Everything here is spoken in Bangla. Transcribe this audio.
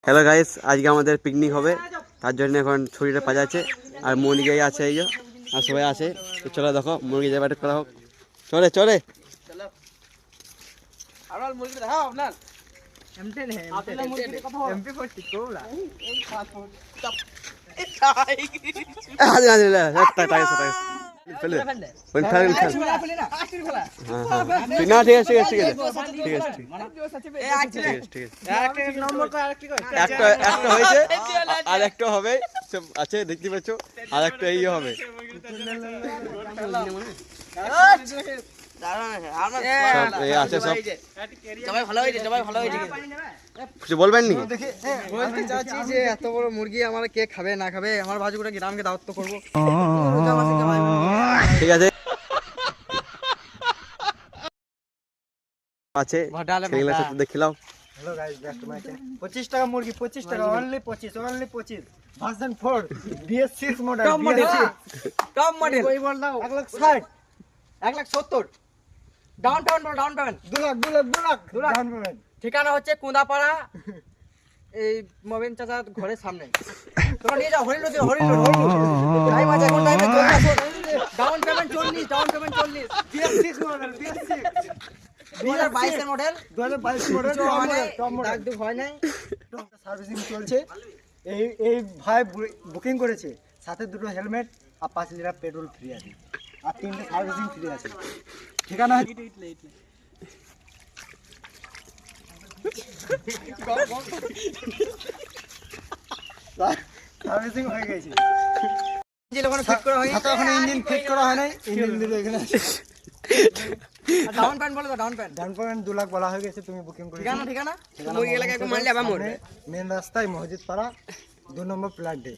হ্যালো গাইস, আজকে আমাদের পিকনিক হবে, তার জন্য এখন ছুরিটা পাজাচ্ছে আর মুরগি আছে এই যে, আর সবাই আছে। তো চলো দেখো মুরগি যাবে করা হোক। চলে চলে না, ঠিক আছে ঠিক আছে ঠিক আছে ঠিক আছে একটা হয়েছে আর একটা হবে, সব আছে দেখতে পাচ্ছ, আর একটা এই হবে। আছে সব কিছু বলবেন নি? বলতে চাচ্ছি যে এত বড় মুরগি আমার কে খাবে না খাবে, আমার ভাজুগুলো গ্রামকে দাওয়াত করবো। ঠিক আছে আছে সেগুলোর সাথে দেখিলাম। Hello guys, back to my channel. 25 টাকা মুরগি, 25 টাকা only 25 version 4 BS6 model, top model. ওই বল দাও 1,60 1,70 down payment 2 lakh down payment. ঠিকানা হচ্ছে কুঁদাপাড়া, এই মোবিন চাচার ঘরের সামনে। তোমরা নিয়ে যাও হরিল টাইম আছে, এখন টাইমে চলে আসো। Down payment 40 BS6 model, BS6 2022 এর মডেল, 2022 মডেল টপ মডেল। দাগ হয় নাই, সার্ভিসিং চলছে। এই ভাই বুকিং করেছে, সাথে দুটো হেলমেট আর 5 লিটার পেট্রোল ফ্রি আছে, আর 3টে সার্ভিসিং ফ্রি আছে। ঠিকানা সার্ভিসিং হয়ে গেছে, ফিট করা হয়নি, এখন ইঞ্জিন ফিট করা হয় নাই। ইঞ্জিন দিলে এখানে ডাউন পেমেন্ট বলো তো, ডাউন পেমেন্ট 2 লাখ বলা হয়ে গেছে। তুমি বুকিং করে ঠিকানা মুরগি এলাকায় একটু মারলে আবার মরবে। মেন রাস্তায় মসজিদ পাড়া 2 নম্বর প্লাট ডে।